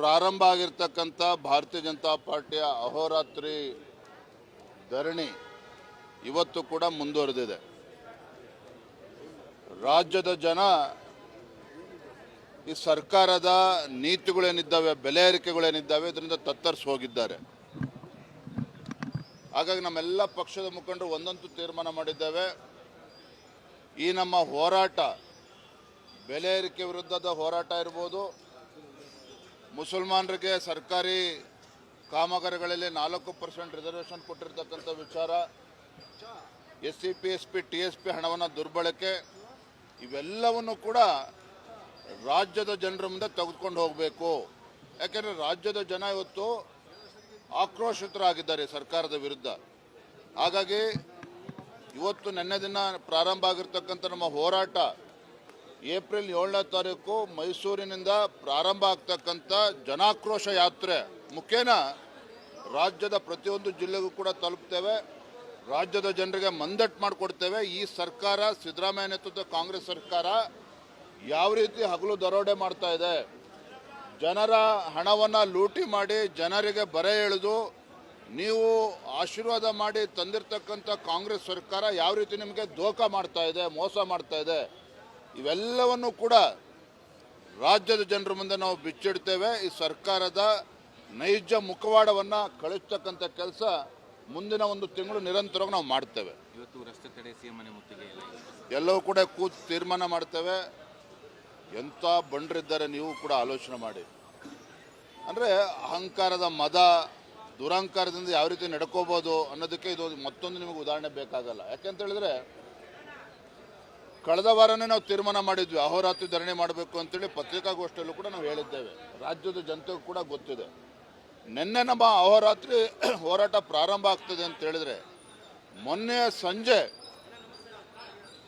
ಪ್ರಾರಂಭ ಆಗಿರ್ತಕ್ಕಂಥ ಭಾರತೀಯ ಜನತಾ ಪಾರ್ಟಿಯ ಅಹೋರಾತ್ರಿ ಧರಣಿ ಇವತ್ತು ಕೂಡ ಮುಂದುವರೆದಿದೆ. ರಾಜ್ಯದ ಜನ ಈ ಸರ್ಕಾರದ ನೀತಿಗಳೇನಿದ್ದಾವೆ, ಬೆಲೆ ಏರಿಕೆಗಳೇನಿದ್ದಾವೆ, ಇದರಿಂದ ತತ್ತರಿಸಿ ಹೋಗಿದ್ದಾರೆ. ಹಾಗಾಗಿ ನಮ್ಮೆಲ್ಲ ಪಕ್ಷದ ಮುಖಂಡರು ಒಂದಂತೂ ತೀರ್ಮಾನ ಮಾಡಿದ್ದೇವೆ, ಈ ನಮ್ಮ ಹೋರಾಟ, ಬೆಲೆ ಏರಿಕೆ ವಿರುದ್ಧದ ಹೋರಾಟ ಇರ್ಬೋದು, ಮುಸಲ್ಮಾನರಿಗೆ ಸರ್ಕಾರಿ ಕಾಮಗಾರಿಗಳಲ್ಲಿ 4% ರಿಸರ್ವೇಷನ್ ಕೊಟ್ಟಿರ್ತಕ್ಕಂಥ ವಿಚಾರ, SC, PSP, TSP ಹಣವನ್ನು ದುರ್ಬಳಕೆ, ಇವೆಲ್ಲವನ್ನು ಕೂಡ ರಾಜ್ಯದ ಜನರ ಮುಂದೆ ತೆಗೆದುಕೊಂಡು ಹೋಗಬೇಕು. ಯಾಕೆಂದರೆ ರಾಜ್ಯದ ಜನ ಇವತ್ತು ಆಕ್ರೋಶಿತರಾಗಿದ್ದಾರೆ ಸರ್ಕಾರದ ವಿರುದ್ಧ. ಹಾಗಾಗಿ ಇವತ್ತು ನಿನ್ನೆ ದಿನ ಪ್ರಾರಂಭ ಆಗಿರ್ತಕ್ಕಂಥ ನಮ್ಮ ಹೋರಾಟ ಏಪ್ರಿಲ್ 7ನೇ ತಾರೀಕು ಮೈಸೂರಿನಿಂದ ಪ್ರಾರಂಭ ಆಗ್ತಕ್ಕಂಥ ಜನಾಕ್ರೋಶ ಯಾತ್ರೆ ಮುಖೇನ ರಾಜ್ಯದ ಪ್ರತಿಯೊಂದು ಜಿಲ್ಲೆಗೂ ಕೂಡ ತಲುಪ್ತೇವೆ. ರಾಜ್ಯದ ಜನರಿಗೆ ಮಂದಟ್ಟು ಮಾಡಿಕೊಡ್ತೇವೆ. ಈ ಸರ್ಕಾರ, ಸಿದ್ದರಾಮಯ್ಯ ನೇತೃತ್ವದ ಕಾಂಗ್ರೆಸ್ ಸರ್ಕಾರ ಯಾವ ರೀತಿ ಹಗಲು ದರೋಡೆ ಮಾಡ್ತಾ ಇದೆ, ಜನರ ಹಣವನ್ನು ಲೂಟಿ ಮಾಡಿ ಜನರಿಗೆ ಬರೆ ಎಳೆದು ನೀವು ಆಶೀರ್ವಾದ ಮಾಡಿ ತಂದಿರತಕ್ಕಂಥ ಕಾಂಗ್ರೆಸ್ ಸರ್ಕಾರ ಯಾವ ರೀತಿ ನಿಮಗೆ ದೋಖ ಮಾಡ್ತಾ ಇದೆ, ಮೋಸ ಮಾಡ್ತಾ ಇದೆ, ಇವೆಲ್ಲವನ್ನು ಕೂಡ ರಾಜ್ಯದ ಜನರ ಮುಂದೆ ನಾವು ಬಿಚ್ಚಿಡ್ತೇವೆ. ಈ ಸರ್ಕಾರದ ನೈಜ ಮುಖವಾಡವನ್ನು ಕಳಿಸ್ತಕ್ಕಂಥ ಕೆಲಸ ಮುಂದಿನ ಒಂದು ತಿಂಗಳು ನಿರಂತರವಾಗಿ ನಾವು ಮಾಡ್ತೇವೆ. ಇವತ್ತು ರಸ್ತೆ ತಡೆ, ಸಿಎಂ ಮನೆ ಮುತ್ತಿಗೆ ಎಲ್ಲವೂ ಕೂಡ ಕೂತು ತೀರ್ಮಾನ ಮಾಡ್ತೇವೆ. ಎಂಥ ಬಂಡರಿದ್ದಾರೆ ನೀವು ಕೂಡ ಆಲೋಚನೆ ಮಾಡಿ. ಅಂದರೆ ಅಹಂಕಾರದ ಮದ, ದುರಹಂಕಾರದಿಂದ ಯಾವ ರೀತಿ ನಡ್ಕೋಬೋದು ಅನ್ನೋದಕ್ಕೆ ಇದು ಮತ್ತೊಂದು ನಿಮಗೆ ಉದಾಹರಣೆ ಬೇಕಾಗಲ್ಲ. ಯಾಕೆಂತ ಹೇಳಿದ್ರೆ ಕಳೆದ ವಾರನೇ ನಾವು ತೀರ್ಮಾನ ಮಾಡಿದ್ವಿ, ಅಹೋರಾತ್ರಿ ಧರಣಿ ಮಾಡಬೇಕು ಅಂತೇಳಿ ಪತ್ರಿಕಾಗೋಷ್ಠಿಯಲ್ಲೂ ಕೂಡ ನಾವು ಹೇಳಿದ್ದೇವೆ. ರಾಜ್ಯದ ಜನತೆಗೂ ಕೂಡ ಗೊತ್ತಿದೆ. ನಿನ್ನೆ ನಮ್ಮ ಅಹೋರಾತ್ರಿ ಹೋರಾಟ ಪ್ರಾರಂಭ ಆಗ್ತದೆ ಅಂತ ಹೇಳಿದ್ರೆ, ಮೊನ್ನೆ ಸಂಜೆ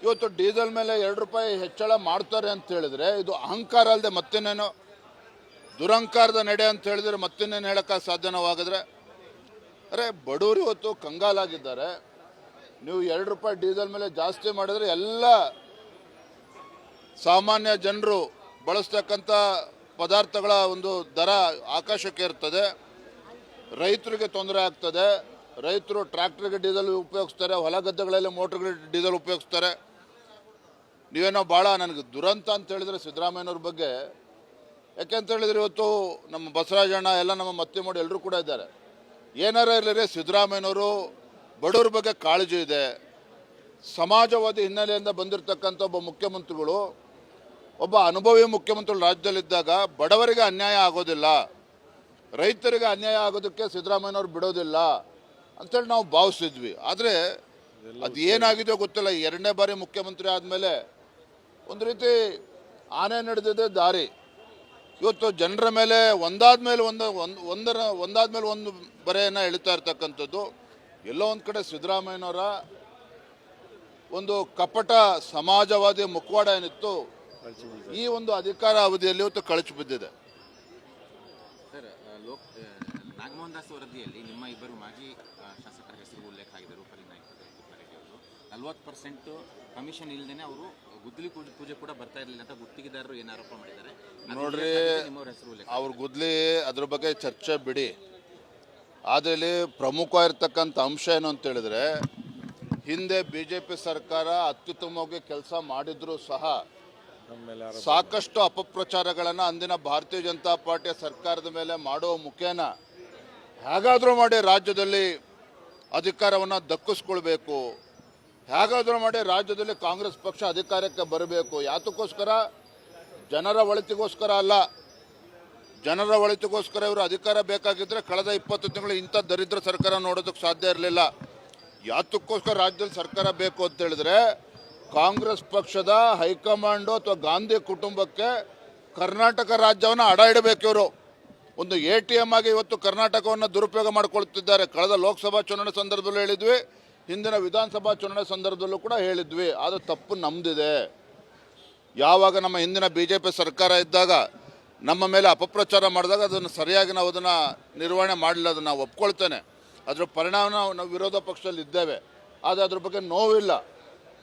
ಇವತ್ತು ಡೀಸೆಲ್ ಮೇಲೆ 2 ರೂಪಾಯಿ ಹೆಚ್ಚಳ ಮಾಡ್ತಾರೆ ಅಂತ ಹೇಳಿದ್ರೆ ಇದು ಅಹಂಕಾರ ಅಲ್ಲದೆ ಮತ್ತೇನೇನೋ, ದುರಹಂಕಾರದ ನಡೆ ಅಂತ ಹೇಳಿದ್ರೆ ಮತ್ತೇನೇನು ಹೇಳೋಕ್ಕೆ ಸಾಧ್ಯನವಾಗಿದ್ರೆ. ಅರೆ ಬಡವರು ಇವತ್ತು ಕಂಗಾಲಾಗಿದ್ದಾರೆ. ನೀವು 2 ರೂಪಾಯಿ ಡೀಸೆಲ್ ಮೇಲೆ ಜಾಸ್ತಿ ಮಾಡಿದ್ರೆ ಎಲ್ಲ ಸಾಮಾನ್ಯ ಜನರು ಬಳಸ್ತಕ್ಕಂಥ ಪದಾರ್ಥಗಳ ಒಂದು ದರ ಆಕಾಶಕ್ಕೆ ಇರ್ತದೆ. ರೈತರಿಗೆ ತೊಂದರೆ ಆಗ್ತದೆ. ರೈತರು ಟ್ರ್ಯಾಕ್ಟರ್ಗೆ ಡೀಸೆಲ್ ಉಪಯೋಗಿಸ್ತಾರೆ, ಹೊಲ ಗದ್ದೆಗಳಲ್ಲಿ ಮೋಟ್ರ್ಗಳಿಗೆ ಡೀಸೆಲ್ ಉಪಯೋಗಿಸ್ತಾರೆ. ನೀವೇನೋ ಭಾಳ ನನಗೆ ದುರಂತ ಅಂತ ಹೇಳಿದರೆ ಸಿದ್ದರಾಮಯ್ಯನವ್ರ ಬಗ್ಗೆ. ಯಾಕೆಂತ ಹೇಳಿದ್ರೆ ಇವತ್ತು ನಮ್ಮ ಬಸವರಾಜಣ್ಣ ಎಲ್ಲ ನಮ್ಮ ಮತ್ತಿಮೂಡಿ ಎಲ್ಲರೂ ಕೂಡ ಇದ್ದಾರೆ. ಏನಾರ ಇರಲಿ ಸಿದ್ದರಾಮಯ್ಯನವರು ಬಡವ್ರ ಬಗ್ಗೆ ಕಾಳಜಿ ಇದೆ. ಸಮಾಜವಾದಿ ಹಿನ್ನೆಲೆಯಿಂದ ಬಂದಿರತಕ್ಕಂಥ ಒಬ್ಬ ಮುಖ್ಯಮಂತ್ರಿಗಳು, ಒಬ್ಬ ಅನುಭವಿ ಮುಖ್ಯಮಂತ್ರಿಗಳು ರಾಜ್ಯದಲ್ಲಿದ್ದಾಗ ಬಡವರಿಗೆ ಅನ್ಯಾಯ ಆಗೋದಿಲ್ಲ, ರೈತರಿಗೆ ಅನ್ಯಾಯ ಆಗೋದಕ್ಕೆ ಸಿದ್ದರಾಮಯ್ಯನವ್ರು ಬಿಡೋದಿಲ್ಲ ಅಂತೇಳಿ ನಾವು ಭಾವಿಸಿದ್ವಿ. ಆದರೆ ಅದು ಏನಾಗಿದೆಯೋ ಗೊತ್ತಿಲ್ಲ. 2ನೇ ಬಾರಿ ಮುಖ್ಯಮಂತ್ರಿ ಆದಮೇಲೆ ಒಂದು ರೀತಿ ಆನೆ ನಡೆದಿದೆ ದಾರಿ. ಇವತ್ತು ಜನರ ಮೇಲೆ ಒಂದಾದ್ಮೇಲೆ ಒಂದು ಬರೆಯನ್ನು ಎಳಿತಾ ಇರ್ತಕ್ಕಂಥದ್ದು. ಎಲ್ಲೋ ಒಂದು ಕಡೆ ಸಿದ್ದರಾಮಯ್ಯನವರ ಒಂದು ಕಪಟ ಸಮಾಜವಾದಿ ಮುಖವಾಡ ಏನಿತ್ತು, ಈ ಒಂದು ಅಧಿಕಾರ ಅವಧಿಯಲ್ಲಿ ಇವತ್ತು ಕಳಚಿ ಬಿದ್ದಿದೆ. ಸರ್, ನಾಗಮೋಹನ್ ದಾಸ್ ವರದಿಯಲ್ಲಿ ನಿಮ್ಮ ಇಬ್ಬರು ಮಾಜಿ ಶಾಸಕರ ಹೆಸರು ಉಲ್ಲೇಖ ಆಗಿದೆ. ರೂಪಾಲಿ ನಾಯ್ಕ ಅವರು 40% ಕಮಿಷನ್ ಇಲ್ಲದೇನೆ ಅವರು ಗುದ್ದಲಿ ಪೂಜೆ ಕೂಡ ಬರ್ತಾ ಇರಲಿಲ್ಲ ಅಂತ ಗುತ್ತಿಗೆದಾರರು ಏನು ಆರೋಪ ಮಾಡಿದ್ದಾರೆ. ನೋಡ್ರಿ, ಅವ್ರ ಗುದ್ದಲಿ ಅದ್ರ ಬಗ್ಗೆ ಚರ್ಚೆ ಬಿಡಿ. ಆದರೆ ಇಲ್ಲಿ ಪ್ರಮುಖವಾಗಿರ್ತಕ್ಕಂಥ ಅಂಶ ಏನು ಅಂತ ಹೇಳಿದ್ರೆ, ಹಿಂದೆ BJP ಸರ್ಕಾರ ಅತ್ಯುತ್ತಮವಾಗಿ ಕೆಲಸ ಮಾಡಿದ್ರೂ ಸಹ ಸಾಕಷ್ಟು ಅಪಪ್ರಚಾರಗಳನ್ನು ಅಂದಿನ ಭಾರತೀಯ ಜನತಾ ಪಾರ್ಟಿಯ ಸರ್ಕಾರದ ಮೇಲೆ ಮಾಡುವ ಮುಖೇನ ಹೇಗಾದರೂ ಮಾಡಿ ರಾಜ್ಯದಲ್ಲಿ ಅಧಿಕಾರವನ್ನು ದಕ್ಕಿಸ್ಕೊಳ್ಬೇಕು, ಹೇಗಾದರೂ ಮಾಡಿ ರಾಜ್ಯದಲ್ಲಿ ಕಾಂಗ್ರೆಸ್ ಪಕ್ಷ ಅಧಿಕಾರಕ್ಕೆ ಬರಬೇಕು. ಯಾತಕ್ಕೋಸ್ಕರ? ಜನರ ಒಳಿತಿಗೋಸ್ಕರ ಅಲ್ಲ. ಜನರ ಒಳಿತಿಗೋಸ್ಕರ ಇವರು ಅಧಿಕಾರ ಬೇಕಾಗಿದ್ದರೆ ಕಳೆದ 20 ತಿಂಗಳು ಇಂಥ ದರಿದ್ರ ಸರ್ಕಾರ ನೋಡೋದಕ್ಕೆ ಸಾಧ್ಯ ಇರಲಿಲ್ಲ. ಯಾತಕ್ಕೋಸ್ಕರ ರಾಜ್ಯದಲ್ಲಿ ಸರ್ಕಾರ ಬೇಕು ಅಂತ ಹೇಳಿದ್ರೆ, ಕಾಂಗ್ರೆಸ್ ಪಕ್ಷದ ಹೈಕಮಾಂಡು ಅಥವಾ ಗಾಂಧಿ ಕುಟುಂಬಕ್ಕೆ ಕರ್ನಾಟಕ ರಾಜ್ಯವನ್ನು ಅಡ ಇಡಬೇಕು. ಇವರು ಒಂದು ATM ಆಗಿ ಇವತ್ತು ಕರ್ನಾಟಕವನ್ನು ದುರುಪಯೋಗ ಮಾಡಿಕೊಳ್ತಿದ್ದಾರೆ. ಕಳೆದ ಲೋಕಸಭಾ ಚುನಾವಣೆ ಸಂದರ್ಭದಲ್ಲೂ ಹೇಳಿದ್ವಿ, ಹಿಂದಿನ ವಿಧಾನಸಭಾ ಚುನಾವಣೆ ಸಂದರ್ಭದಲ್ಲೂ ಕೂಡ ಹೇಳಿದ್ವಿ. ಅದು ತಪ್ಪು ನಮ್ಮದಿದೆ. ಯಾವಾಗ ನಮ್ಮ ಹಿಂದಿನ BJP ಸರ್ಕಾರ ಇದ್ದಾಗ ನಮ್ಮ ಮೇಲೆ ಅಪಪ್ರಚಾರ ಮಾಡಿದಾಗ ಅದನ್ನು ಸರಿಯಾಗಿ ನಾವು ಅದನ್ನು ನಿರ್ವಹಣೆ ಮಾಡಲಿಲ್ಲ. ಅದನ್ನು ನಾವು ಒಪ್ಕೊಳ್ತೇನೆ. ಅದರ ಪರಿಣಾಮ ನಾವು ವಿರೋಧ ಪಕ್ಷದಲ್ಲಿ ಇದ್ದೇವೆ. ಆದರೆ ಅದ್ರ ಬಗ್ಗೆ ನೋವಿಲ್ಲ.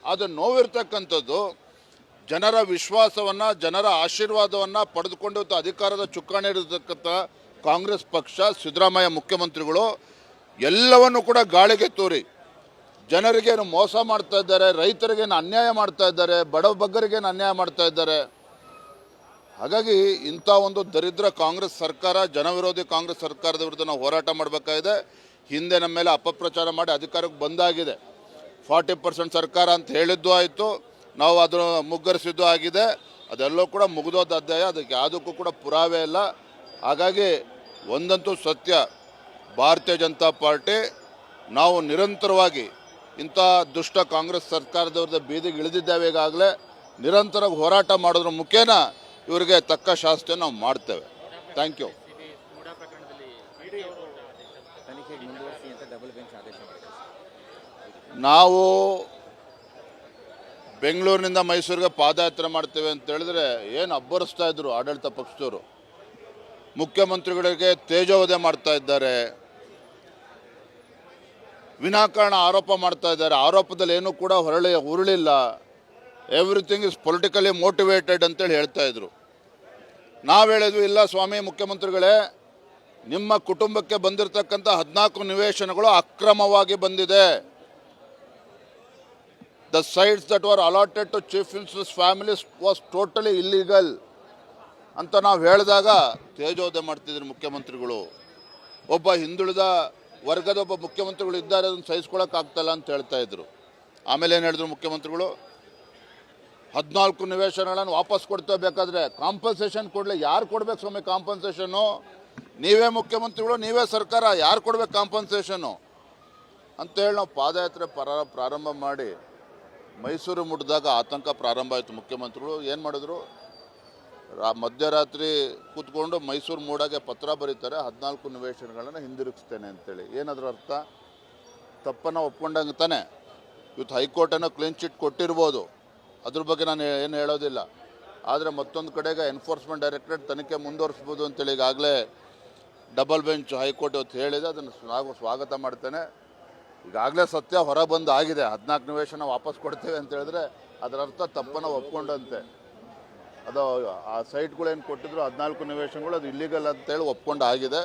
ಅದು ನೋವಿರ್ತಕ್ಕಂಥದ್ದು ಜನರ ವಿಶ್ವಾಸವನ್ನು, ಜನರ ಆಶೀರ್ವಾದವನ್ನು ಪಡೆದುಕೊಂಡು ಇವತ್ತು ಅಧಿಕಾರದ ಚುಕ್ಕಾಣಿ ಹಿಡಿದಿರ್ತಕ್ಕಂಥ ಕಾಂಗ್ರೆಸ್ ಪಕ್ಷ, ಸಿದ್ದರಾಮಯ್ಯ ಮುಖ್ಯಮಂತ್ರಿಗಳು ಎಲ್ಲವನ್ನು ಕೂಡ ಗಾಳಿಗೆ ತೂರಿ ಜನರಿಗೇನು ಮೋಸ ಮಾಡ್ತಾ ಇದ್ದಾರೆ, ರೈತರಿಗೇನು ಅನ್ಯಾಯ ಮಾಡ್ತಾ ಇದ್ದಾರೆ, ಬಡಬಗ್ಗರಿಗೇನು ಅನ್ಯಾಯ ಮಾಡ್ತಾ ಇದ್ದಾರೆ. ಹಾಗಾಗಿ ಇಂಥ ಒಂದು ದರಿದ್ರ ಕಾಂಗ್ರೆಸ್ ಸರ್ಕಾರ, ಜನವಿರೋಧಿ ಕಾಂಗ್ರೆಸ್ ಸರ್ಕಾರದ ವಿರುದ್ಧ ನಾವು ಹೋರಾಟ ಮಾಡಬೇಕಾಗಿದೆ. ಹಿಂದೆ ನಮ್ಮ ಮೇಲೆ ಅಪಪ್ರಚಾರ ಮಾಡಿ ಅಧಿಕಾರಕ್ಕೆ ಬಂದಾಗಿದೆ. 40% ಸರ್ಕಾರ ಅಂತ ಹೇಳಿದ್ದು ಆಯಿತು, ನಾವು ಅದನ್ನು ಮುಗ್ಗರಿಸಿದ್ದು ಆಗಿದೆ. ಅದೆಲ್ಲವೂ ಕೂಡ ಮುಗಿದೋದ ಅಧ್ಯಾಯ, ಅದಕ್ಕೆ ಯಾವುದಕ್ಕೂ ಕೂಡ ಪುರಾವೆ ಇಲ್ಲ. ಹಾಗಾಗಿ ಒಂದಂತೂ ಸತ್ಯ, ಭಾರತೀಯ ಜನತಾ ಪಾರ್ಟಿ ನಾವು ನಿರಂತರವಾಗಿ ಇಂಥ ದುಷ್ಟ ಕಾಂಗ್ರೆಸ್ ಸರ್ಕಾರದ ವಿರುದ್ಧ ಬೀದಿಗೆ ಇಳಿದಿದ್ದೇವೆ. ಈಗಾಗಲೇ ನಿರಂತರ ಹೋರಾಟ ಮಾಡೋದ್ರ ಮುಖೇನ ಇವರಿಗೆ ತಕ್ಕ ಶಾಸ್ತಿ ನಾವು ಮಾಡ್ತೇವೆ. Thank you. ತನಿಖೆಗೆ ಮುಂದುವರಿಸಿ ಅಂತ ಡಬಲ್ ಬೆಂಚ್ ಆದೇಶ ಮಾಡಿದೆ. ನಾವು ಬೆಂಗಳೂರಿನಿಂದ ಮೈಸೂರಿಗೆ ಪಾದಯಾತ್ರೆ ಮಾಡ್ತೇವೆ ಅಂತ ಹೇಳಿದ್ರೆ ಏನು ಅಬ್ಬರಿಸ್ತಾ ಇದ್ರು ಆಡಳಿತ ಪಕ್ಷದವರು. ಮುಖ್ಯಮಂತ್ರಿಗಳಿಗೆ ತೇಜೋವಧೆ ಮಾಡ್ತಾ ಇದ್ದಾರೆ, ವಿನಾಕಾರಣ ಆರೋಪ ಮಾಡ್ತಾ ಇದ್ದಾರೆ. ಆರೋಪದಲ್ಲಿ ಏನೂ ಕೂಡ ಉರುಳಿಲ್ಲ. ಎವ್ರಿಥಿಂಗ್ ಇಸ್ ಪೊಲಿಟಿಕಲಿ ಮೋಟಿವೇಟೆಡ್ ಅಂತೇಳಿ ಹೇಳ್ತಾ ಇದ್ರು. ನಾವು ಹೇಳಿದ್ವಿ, ಇಲ್ಲ ಸ್ವಾಮಿ ಮುಖ್ಯಮಂತ್ರಿಗಳೇ, ನಿಮ್ಮ ಕುಟುಂಬಕ್ಕೆ ಬಂದಿರತಕ್ಕಂಥ 14 ನಿವೇಶನಗಳು ಅಕ್ರಮವಾಗಿ ಬಂದಿದೆ. The sites that were allotted to Chief Minister's family was totally illegal ಅಂತ ನಾವು ಹೇಳಿದಾಗ ತೇಜೋವಧೆ ಮಾಡ್ತಿದ್ರು ಮುಖ್ಯಮಂತ್ರಿಗಳು. ಒಬ್ಬ ಹಿಂದುಳಿದ ವರ್ಗದ ಒಬ್ಬ ಮುಖ್ಯಮಂತ್ರಿಗಳು ಇದ್ದಾರೆ, ಅದನ್ನು ಸಹಿಸ್ಕೊಳ್ಳೋಕ್ಕಾಗ್ತಲ್ಲ ಅಂತ ಹೇಳ್ತಾ ಇದ್ರು. ಆಮೇಲೆ ಏನು ಹೇಳಿದ್ರು ಮುಖ್ಯಮಂತ್ರಿಗಳು, 14 ನಿವೇಶನಗಳನ್ನು ವಾಪಸ್ ಕೊಡ್ತೇವೆ, ಬೇಕಾದರೆ ಕಾಂಪನ್ಸೇಷನ್ ಕೊಡಲಿ. ಯಾರು ಕೊಡ್ಬೇಕು ಸ್ವಾಮಿ ಕಾಂಪನ್ಸೇಷನ್ನು? ನೀವೇ ಮುಖ್ಯಮಂತ್ರಿಗಳು, ನೀವೇ ಸರ್ಕಾರ, ಯಾರು ಕೊಡ್ಬೇಕು ಕಾಂಪನ್ಸೇಷನ್ನು ಅಂತೇಳಿ ನಾವು ಪಾದಯಾತ್ರೆ ಪ್ರಾರಂಭ ಮಾಡಿ ಮೈಸೂರು ಮುಟ್ಟಿದಾಗ ಆತಂಕ ಪ್ರಾರಂಭ ಆಯಿತು. ಮುಖ್ಯಮಂತ್ರಿಗಳು ಏನು ಮಾಡಿದ್ರು, ಮಧ್ಯರಾತ್ರಿ ಕೂತ್ಕೊಂಡು ಮೈಸೂರು ಮೂಡಾಗೆ ಪತ್ರ ಬರೀತಾರೆ, 14 ನಿವೇಶನಗಳನ್ನು ಹಿಂದಿರುಗಿಸ್ತೇನೆ ಅಂತೇಳಿ. ಏನದ್ರ ಅರ್ಥ? ತಪ್ಪನ್ನು ಒಪ್ಕೊಂಡಂಗೆ ತಾನೆ. ಇವತ್ತು ಹೈಕೋರ್ಟನ್ನು ಕ್ಲೀನ್ ಚಿಟ್ ಕೊಟ್ಟಿರ್ಬೋದು, ಅದ್ರ ಬಗ್ಗೆ ನಾನು ಏನು ಹೇಳೋದಿಲ್ಲ. ಆದರೆ ಮತ್ತೊಂದು ಕಡೆಗೆ ಎನ್ಫೋರ್ಸ್ಮೆಂಟ್ ಡೈರೆಕ್ಟರೇಟ್ ತನಿಖೆ ಮುಂದುವರಿಸ್ಬೋದು ಅಂತೇಳಿ ಈಗಾಗಲೇ ಡಬಲ್ ಬೆಂಚ್ ಹೈಕೋರ್ಟ್ ಇವತ್ತು ಹೇಳಿದೆ. ಅದನ್ನು ನಾವು ಸ್ವಾಗತ ಮಾಡ್ತೇನೆ. ಈಗಾಗಲೇ ಸತ್ಯ ಹೊರ ಬಂದು ಆಗಿದೆ. 14 ನಿವೇಶನ ವಾಪಸ್ ಕೊಡ್ತೇವೆ ಅಂತ ಹೇಳಿದ್ರೆ ಅದರ ಅರ್ಥ ತಪ್ಪನ್ನು ಒಪ್ಕೊಂಡಂತೆ. ಅದು ಆ ಸೈಟ್ಗಳೇನು ಕೊಟ್ಟಿದ್ರು 14 ನಿವೇಶನಗಳು ಅದು ಇಲ್ಲಿಗಲ್ ಅಂತೇಳಿ ಒಪ್ಕೊಂಡು ಆಗಿದೆ.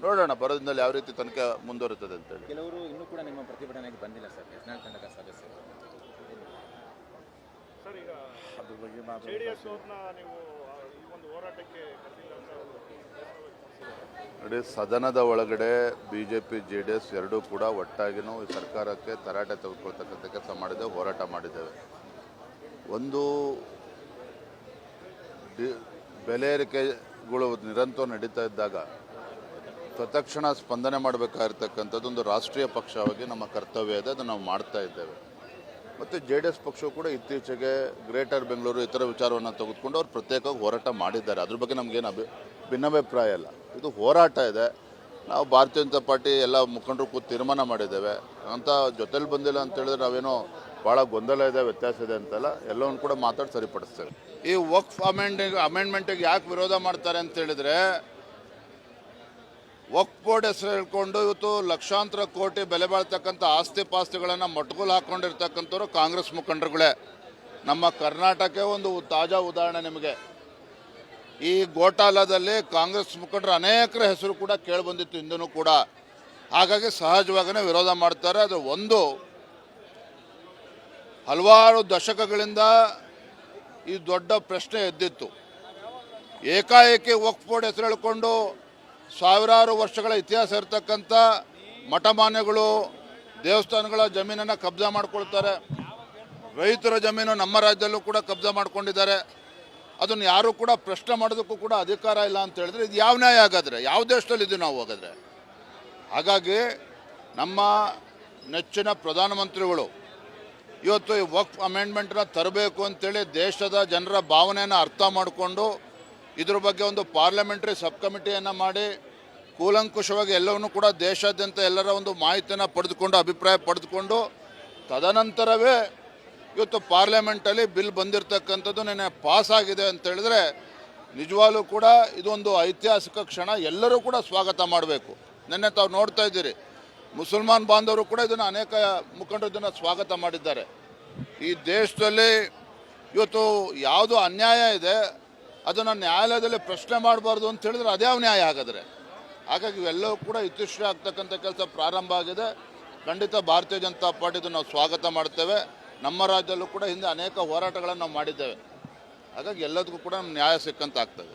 ನೋಡೋಣ ಬರೋದ್ರಲ್ಲಿ ಯಾವ ರೀತಿ ತನಿಖೆ ಮುಂದುವರಿತದೆ ಅಂತೇಳಿ. ಕೆಲವರು ಇನ್ನೂ ಕೂಡ ನಿಮ್ಮ ಪ್ರತಿಭಟನೆಗೆ ಬಂದಿಲ್ಲ ಸರ್, ಯತ್ನಾಳ್ ತಂಡದ ಸದಸ್ಯರು. ಅದ್ರ ಬಗ್ಗೆ ನೋಡಿ, ಸದನದ ಒಳಗಡೆ BJP JDS ಎರಡೂ ಕೂಡ ಒಟ್ಟಾಗಿ ನಾವು ಈ ಸರ್ಕಾರಕ್ಕೆ ತರಾಟೆ ತೆಗೆದುಕೊಳ್ತಕ್ಕಂಥ ಕೆಲಸ ಮಾಡಿದ್ದೇವೆ, ಹೋರಾಟ ಮಾಡಿದ್ದೇವೆ. ಒಂದು ಬೆಲೆ ಏರಿಕೆಗಳು ನಿರಂತರ ನಡೀತಾ ಇದ್ದಾಗ ತತ್ಕ್ಷಣ ಸ್ಪಂದನೆ ಮಾಡಬೇಕಾಗಿರ್ತಕ್ಕಂಥದ್ದು ಒಂದು ರಾಷ್ಟ್ರೀಯ ಪಕ್ಷವಾಗಿ ನಮ್ಮ ಕರ್ತವ್ಯ ಇದೆ, ಅದನ್ನು ನಾವು ಮಾಡ್ತಾ ಇದ್ದೇವೆ. ಮತ್ತು JDS ಪಕ್ಷವು ಕೂಡ ಇತ್ತೀಚೆಗೆ ಗ್ರೇಟರ್ ಬೆಂಗಳೂರು ಇತರ ವಿಚಾರವನ್ನು ತೆಗೆದುಕೊಂಡು ಅವ್ರು ಪ್ರತ್ಯೇಕವಾಗಿ ಹೋರಾಟ ಮಾಡಿದ್ದಾರೆ. ಅದ್ರ ಬಗ್ಗೆ ನಮಗೇನು ಭಿನ್ನಾಭಿಪ್ರಾಯ ಇಲ್ಲ. ಇದು ಹೋರಾಟ ಇದೆ. ನಾವು ಭಾರತೀಯ ಜನತಾ ಪಾರ್ಟಿ ಎಲ್ಲ ಮುಖಂಡರು ಕೂತು ತೀರ್ಮಾನ ಮಾಡಿದ್ದೇವೆ ಅಂತ. ಜೊತೆಲಿ ಬಂದಿಲ್ಲ ಅಂತ ಹೇಳಿದ್ರೆ ನಾವೇನೋ ಭಾಳ ಗೊಂದಲ ಇದೆ, ವ್ಯತ್ಯಾಸ ಇದೆ ಅಂತಲ್ಲ, ಎಲ್ಲವನ್ನು ಕೂಡ ಮಾತಾಡಿ ಸರಿಪಡಿಸ್ತೇವೆ. ಈ ವಕ್ಫ್ ಅಮೆಂಡ್ಮೆಂಟಿಗೆ ಯಾಕೆ ವಿರೋಧ ಮಾಡ್ತಾರೆ ಅಂತ ಹೇಳಿದ್ರೆ, ವಕ್ಫ್ ಬೋರ್ಡ್ ಹೆಸರು ಹೇಳ್ಕೊಂಡು ಇವತ್ತು ಲಕ್ಷಾಂತರ ಕೋಟಿ ಬೆಲೆ ಬಾಳ್ತಕ್ಕಂಥ ಆಸ್ತಿ ಪಾಸ್ತಿಗಳನ್ನು ಮೊಟಕುಲು ಹಾಕ್ಕೊಂಡಿರ್ತಕ್ಕಂಥವ್ರು ಕಾಂಗ್ರೆಸ್ ಮುಖಂಡರುಗಳೇ. ನಮ್ಮ ಕರ್ನಾಟಕ ಒಂದು ತಾಜಾ ಉದಾಹರಣೆ ನಿಮಗೆ. ಈ ಗೋಟಾಲದಲ್ಲಿ ಕಾಂಗ್ರೆಸ್ ಮುಖಂಡರು ಅನೇಕರ ಹೆಸರು ಕೂಡ ಕೇಳಿಬಂದಿತ್ತು ಹಿಂದೂ ಕೂಡ. ಹಾಗಾಗಿ ಸಹಜವಾಗಿಯೇ ವಿರೋಧ ಮಾಡ್ತಾರೆ. ಅದು ಒಂದು ಹಲವಾರು ದಶಕಗಳಿಂದ ಈ ದೊಡ್ಡ ಪ್ರಶ್ನೆ ಎದ್ದಿತ್ತು. ಏಕಾಏಕಿ ವಕ್ಫ್ ಬೋರ್ಡ್ ಹೆಸರು ಹೇಳ್ಕೊಂಡು ಸಾವಿರಾರು ವರ್ಷಗಳ ಇತಿಹಾಸ ಇರತಕ್ಕಂಥ ಮಠಮಾನ್ಯಗಳು ದೇವಸ್ಥಾನಗಳ ಜಮೀನನ್ನು ಕಬ್ಜಾ ಮಾಡ್ಕೊಳ್ತಾರೆ. ರೈತರ ಜಮೀನು ನಮ್ಮ ರಾಜ್ಯದಲ್ಲೂ ಕೂಡ ಕಬ್ಜಾ ಮಾಡ್ಕೊಂಡಿದ್ದಾರೆ. ಅದನ್ನು ಯಾರೂ ಕೂಡ ಪ್ರಶ್ನೆ ಮಾಡೋದಕ್ಕೂ ಕೂಡ ಅಧಿಕಾರ ಇಲ್ಲ ಅಂತ ಹೇಳಿದ್ರೆ ಇದು ಯಾವ ನ್ಯಾಯ ಹಾಗಾದರೆ? ಯಾವ ದೇಶದಲ್ಲಿ ಇದು ನಾವು ಹಾಗಾದರೆ? ಹಾಗಾಗಿ ನಮ್ಮ ನೆಚ್ಚಿನ ಪ್ರಧಾನಮಂತ್ರಿಗಳು ಇವತ್ತು ಈ ವಕ್ಫ್ ಅಮೆಂಡ್ಮೆಂಟನ್ನ ತರಬೇಕು ಅಂತೇಳಿ ದೇಶದ ಜನರ ಭಾವನೆಯನ್ನು ಅರ್ಥ ಮಾಡಿಕೊಂಡು ಇದ್ರ ಬಗ್ಗೆ ಒಂದು ಪಾರ್ಲಿಮೆಂಟ್ರಿ ಸಬ್ ಕಮಿಟಿಯನ್ನು ಮಾಡಿ ಕೂಲಂಕುಷವಾಗಿ ಎಲ್ಲವನ್ನೂ ಕೂಡ ದೇಶಾದ್ಯಂತ ಎಲ್ಲರ ಒಂದು ಮಾಹಿತಿಯನ್ನು ಪಡೆದುಕೊಂಡು ಅಭಿಪ್ರಾಯ ಪಡೆದುಕೊಂಡು ತದನಂತರವೇ ಇವತ್ತು ಪಾರ್ಲಿಮೆಂಟಲ್ಲಿ ಬಿಲ್ ಬಂದಿರತಕ್ಕಂಥದ್ದು ನೆನ್ನೆ ಪಾಸ್ ಆಗಿದೆ ಅಂತ ಹೇಳಿದ್ರೆ ನಿಜವಾಗ್ಲೂ ಕೂಡ ಇದೊಂದು ಐತಿಹಾಸಿಕ ಕ್ಷಣ. ಎಲ್ಲರೂ ಕೂಡ ಸ್ವಾಗತ ಮಾಡಬೇಕು. ನೆನ್ನೆ ತಾವು ನೋಡ್ತಾ ಇದ್ದೀರಿ, ಮುಸಲ್ಮಾನ್ ಬಾಂಧವರು ಕೂಡ ಇದನ್ನು ಅನೇಕ ಮುಖಂಡರು ಇದನ್ನು ಸ್ವಾಗತ ಮಾಡಿದ್ದಾರೆ. ಈ ದೇಶದಲ್ಲಿ ಇವತ್ತು ಯಾವುದು ಅನ್ಯಾಯ ಇದೆ ಅದನ್ನು ನ್ಯಾಯಾಲಯದಲ್ಲಿ ಪ್ರಶ್ನೆ ಮಾಡಬಾರ್ದು ಅಂತ ಹೇಳಿದ್ರೆ ಅದ್ಯಾವ ನ್ಯಾಯ ಹಾಗಾದರೆ? ಹಾಗಾಗಿ ಇವೆಲ್ಲವೂ ಕೂಡ ಇತಿಶ್ರೀ ಆಗ್ತಕ್ಕಂಥ ಕೆಲಸ ಪ್ರಾರಂಭ ಆಗಿದೆ. ಖಂಡಿತ ಭಾರತೀಯ ಜನತಾ ಪಾರ್ಟಿದು ನಾವು ಸ್ವಾಗತ ಮಾಡ್ತೇವೆ. ನಮ್ಮ ರಾಜ್ಯದಲ್ಲೂ ಕೂಡ ಹಿಂದೆ ಅನೇಕ ಹೋರಾಟಗಳನ್ನು ನಾವು ಮಾಡಿದ್ದೇವೆ. ಹಾಗಾಗಿ ಎಲ್ಲದಕ್ಕೂ ಕೂಡ ನ್ಯಾಯ ಸಿಕ್ಕಂತ ಆಗ್ತದೆ.